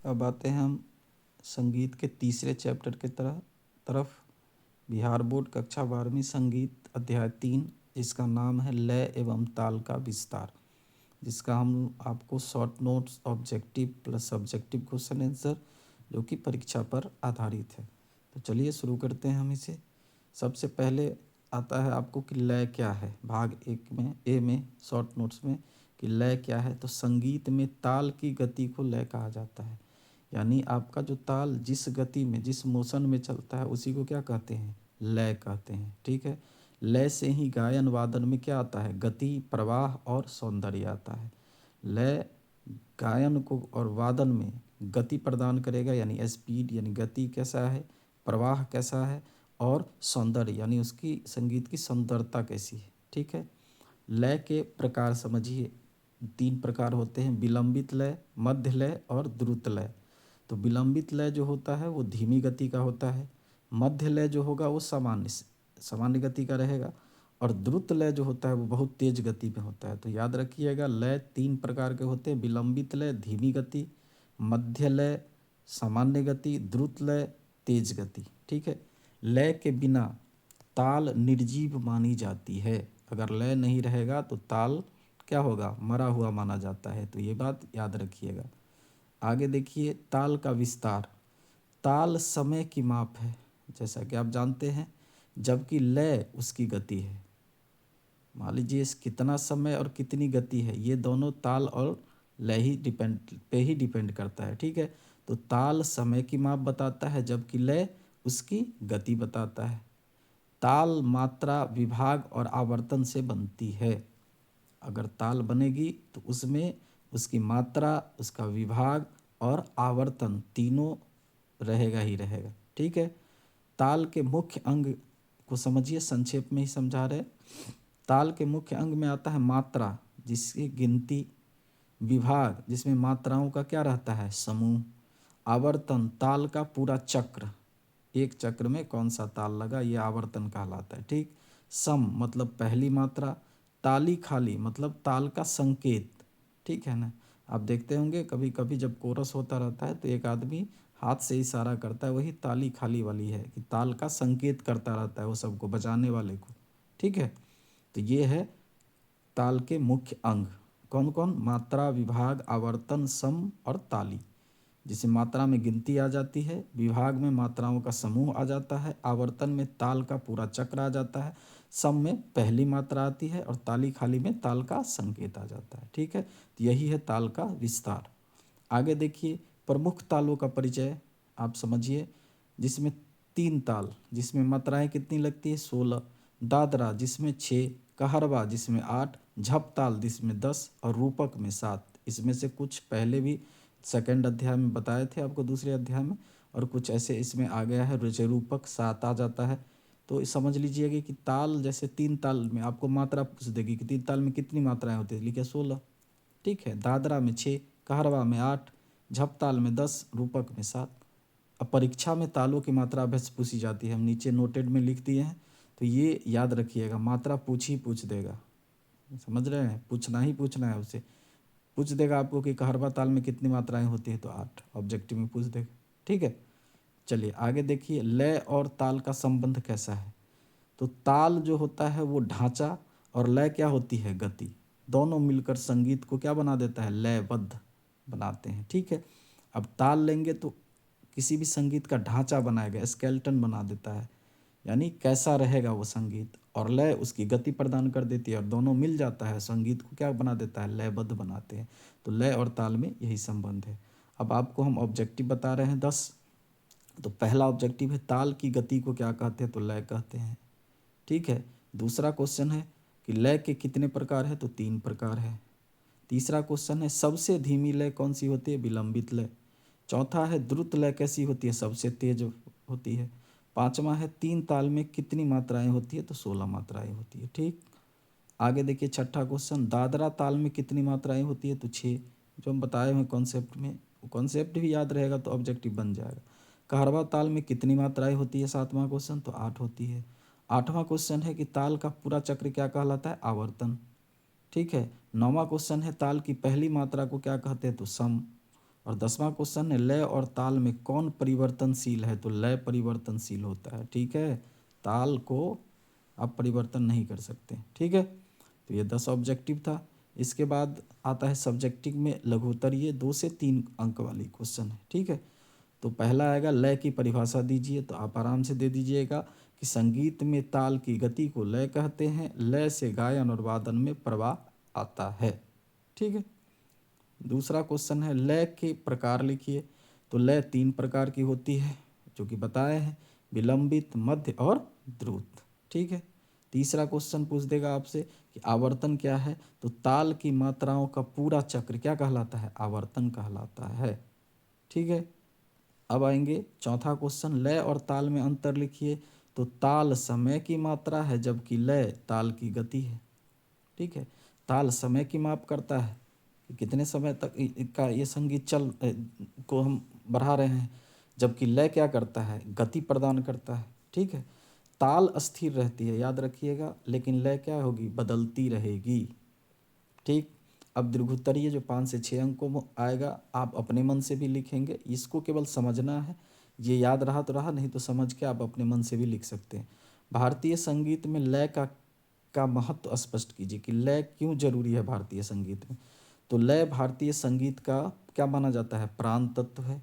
अब आते हैं हम संगीत के तीसरे चैप्टर के तरफ। बिहार बोर्ड कक्षा 12वीं संगीत अध्याय 3, जिसका नाम है लय एवं ताल का विस्तार, जिसका हम आपको short notes, objective plus subjective question answer जो कि परीक्षा पर आधारित है। तो चलिए शुरू करते हैं हम इसे। सबसे पहले आता है आपको कि लय क्या है। भाग 1 में ए में शॉर्ट नोट्स में कि लय क्या है। तो संगीत में ताल की गति को लय कहा जाता है। यानी आपका जो ताल जिस गति में, जिस मोशन में चलता है उसी को क्या कहते हैं, लय कहते हैं। ठीक है। लय से ही गायन वादन में क्या आता है, गति, प्रवाह और सौंदर्य आता है। लय गायन को और वादन में गति प्रदान करेगा, यानी स्पीड, यानी गति कैसा है, प्रवाह कैसा है, और सौंदर्य यानी उसकी संगीत की सुंदरता कैसी है। ठीक है। लय के प्रकार समझिए, 3 प्रकार होते हैं, विलंबित लय, मध्य लय और द्रुत लय। तो विलंबित लय जो होता है वो धीमी गति का होता है। मध्य लय जो होगा वो सामान्य गति का रहेगा। और द्रुत लय जो होता है वो बहुत तेज गति में होता है। तो याद रखिएगा, लय 3 प्रकार के होते हैं, विलंबित लय धीमी गति, मध्य लय सामान्य गति, द्रुत लय तेज गति। ठीक है। लय के बिना ताल निर्जीव मानी जाती है। अगर लय नहीं रहेगा तो ताल क्या होगा, मरा हुआ माना जाता है। तो ये बात याद रखिएगा। आगे देखिए, ताल का विस्तार। ताल समय की माप है, जैसा कि आप जानते हैं, जबकि लय उसकी गति है। मान लीजिए कितना समय और कितनी गति है, ये दोनों ताल और लय ही डिपेंड करता है। ठीक है। तो ताल समय की माप बताता है, जबकि लय उसकी गति बताता है। ताल मात्रा, विभाग और आवर्तन से बनती है। अगर ताल बनेगी तो उसमें उसकी मात्रा, उसका विभाग और आवर्तन तीनों रहेगा ही रहेगा। ठीक है। ताल के मुख्य अंग को समझिए, संक्षेप में ही समझा रहे। ताल के मुख्य अंग में आता है मात्रा, जिसकी गिनती, विभाग जिसमें मात्राओं का क्या रहता है, समूह, आवर्तन ताल का पूरा चक्र, एक चक्र में कौन सा ताल लगा, ये आवर्तन कहलाता है। ठीक। सम मतलब पहली मात्रा, ताली खाली मतलब ताल का संकेत। ठीक है ना। आप देखते होंगे कभी कभी जब कोरस होता रहता है तो एक आदमी हाथ से इशारा करता है, वही ताली खाली वाली है, कि ताल का संकेत करता रहता है वो सबको, बजाने वाले को। ठीक है। तो ये है ताल के मुख्य अंग। कौन कौन, मात्रा, विभाग, आवर्तन, सम और ताली। जिसे मात्रा में गिनती आ जाती है, विभाग में मात्राओं का समूह आ जाता है, आवर्तन में ताल का पूरा चक्र आ जाता है, सम में पहली मात्रा आती है और ताली खाली में ताल का संकेत आ जाता है। ठीक है। तो यही है ताल का विस्तार। आगे देखिए, प्रमुख तालों का परिचय आप समझिए, जिसमें 3 ताल, जिसमें मात्राएं कितनी लगती है, 16, दादरा जिसमें 6, कहरवा जिसमें 8, झपताल जिसमें 10 और रूपक में 7। इसमें से कुछ पहले भी सेकंड अध्याय में बताए थे आपको, दूसरे अध्याय में, और कुछ ऐसे इसमें आ गया है, जैसे रूपक 7 आ जाता है। तो समझ लीजिएगा कि ताल, जैसे 3 ताल में आपको मात्रा पूछ देगी कि 3 ताल में कितनी मात्राएं होती है, लिखिए 16। ठीक है। दादरा में 6, कहरवा में 8, झपताल में 10, रूपक में 7। अब परीक्षा में तालों की मात्रा अभ्यस्त पूछी जाती है, हम नीचे नोटेड में लिख दिए हैं। तो ये याद रखिएगा, मात्रा पूछ देगा, समझ रहे हैं, पूछना ही पूछना है उसे। पूछ देगा आपको कि कहरवा ताल में कितनी मात्राएं होती है, तो 8 ऑब्जेक्टिव में पूछ देगा। ठीक है। चलिए आगे देखिए, लय और ताल का संबंध कैसा है। तो ताल जो होता है वो ढांचा, और लय क्या होती है, गति। दोनों मिलकर संगीत को क्या बना देता है, लयबद्ध बनाते हैं। ठीक है। अब ताल लेंगे तो किसी भी संगीत का ढांचा बनाएगा, स्केलेटन बना देता है, यानी कैसा रहेगा वो संगीत, और लय उसकी गति प्रदान कर देती है, और दोनों मिल जाता है संगीत को क्या बना देता है, लयबद्ध बनाते हैं। तो लय और ताल में यही संबंध है। अब आपको हम ऑब्जेक्टिव बता रहे हैं 10। तो पहला ऑब्जेक्टिव है, ताल की गति को क्या कहते हैं, तो लय कहते हैं। ठीक है। दूसरा क्वेश्चन है कि लय के कितने प्रकार है, तो 3 प्रकार है। तीसरा क्वेश्चन है, सबसे धीमी लय कौन सी होती है, विलंबित लय। चौथा है, द्रुत लय कैसी होती है, सबसे तेज होती है। पांचवा है, 3 ताल में कितनी मात्राएं होती है, तो 16 मात्राएं होती है। ठीक। आगे देखिए, छठा क्वेश्चन, दादरा ताल में कितनी मात्राएं होती है, तो 6, जो हम बताए हुए कॉन्सेप्ट में, कॉन्सेप्ट भी याद रहेगा तो ऑब्जेक्टिव बन जाएगा। कहरवा ताल में कितनी मात्राएं होती है, 7वां क्वेश्चन, तो 8 होती है। 8वां क्वेश्चन है कि ताल का पूरा चक्र क्या कहलाता है, आवर्तन। ठीक है। 9वां क्वेश्चन है, ताल की पहली मात्रा को क्या कहते हैं, तो सम। और 10वां क्वेश्चन है लय और ताल में कौन परिवर्तनशील है, तो लय परिवर्तनशील होता है, ठीक है, ताल को आप परिवर्तन नहीं कर सकते, ठीक है। तो ये 10 ऑब्जेक्टिव था। इसके बाद आता है सब्जेक्टिव में लघुत्तरीय 2 से 3 अंक वाली क्वेश्चन है, ठीक है। तो पहला आएगा लय की परिभाषा दीजिए, तो आप आराम से दे दीजिएगा कि संगीत में ताल की गति को लय कहते हैं, लय से गायन और वादन में प्रवाह आता है, ठीक है। दूसरा क्वेश्चन है लय के प्रकार लिखिए, तो लय 3 प्रकार की होती है जो कि बताए हैं, विलंबित, मध्य और द्रुत, ठीक है। तीसरा क्वेश्चन पूछ देगा आपसे कि आवर्तन क्या है, तो ताल की मात्राओं का पूरा चक्र क्या कहलाता है, आवर्तन कहलाता है, ठीक है। अब आएंगे चौथा क्वेश्चन लय और ताल में अंतर लिखिए, तो ताल समय की मात्रा है जबकि लय ताल की गति है, ठीक है। ताल समय की माप करता है कि कितने समय तक का ये संगीत को हम बढ़ा रहे हैं, जबकि लय क्या करता है, गति प्रदान करता है, ठीक है। ताल अस्थिर रहती है याद रखिएगा, लेकिन लय क्या होगी, बदलती रहेगी, ठीक। अब दीर्घोत्तरीय जो 5 से 6 अंकों में आएगा, आप अपने मन से भी लिखेंगे, इसको केवल समझना है, ये याद रहा तो रहा, नहीं तो समझ के आप अपने मन से भी लिख सकते हैं। भारतीय संगीत में लय का महत्व स्पष्ट कीजिए कि लय क्यों जरूरी है भारतीय संगीत में, तो लय भारतीय संगीत का क्या माना जाता है, प्राण तत्व है।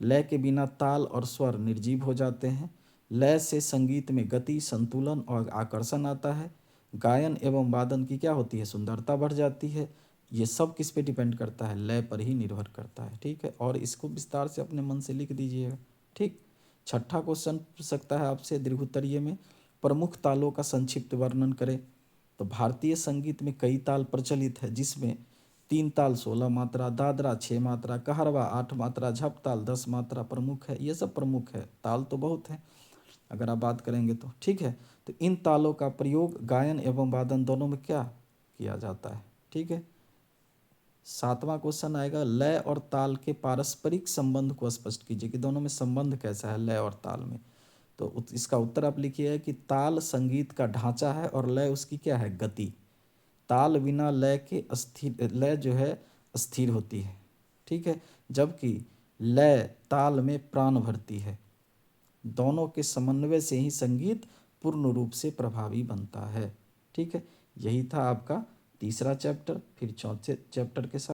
लय के बिना ताल और स्वर निर्जीव हो जाते हैं। लय से संगीत में गति, संतुलन और आकर्षण आता है। गायन एवं वादन की क्या होती है, सुंदरता बढ़ जाती है। ये सब किस पे डिपेंड करता है, लय पर ही निर्भर करता है, ठीक है। और इसको विस्तार से अपने मन से लिख दीजिएगा, ठीक। छठा क्वेश्चन पूछ सकता है आपसे दीर्घोत्तरीय में, प्रमुख तालों का संक्षिप्त वर्णन करें, तो भारतीय संगीत में कई ताल प्रचलित है, जिसमें 3 ताल 16 मात्रा, दादरा 6 मात्रा, कहरवा 8 मात्रा, झपताल 10 मात्रा प्रमुख है। ये सब प्रमुख है, ताल तो बहुत है अगर आप बात करेंगे तो, ठीक है। तो इन तालों का प्रयोग गायन एवं वादन दोनों में क्या किया जाता है, ठीक है। 7वां क्वेश्चन आएगा लय और ताल के पारस्परिक संबंध को स्पष्ट कीजिए कि दोनों में संबंध कैसा है लय और ताल में, तो इसका उत्तर आप लिखिए कि ताल संगीत का ढांचा है और लय उसकी क्या है, गति। ताल बिना लय के अस्थिर, लय जो है अस्थिर होती है, ठीक है, जबकि लय ताल में प्राण भरती है। दोनों के समन्वय से ही संगीत पूर्ण रूप से प्रभावी बनता है, ठीक है। यही था आपका तीसरा चैप्टर। फिर चौथे चैप्टर के साथ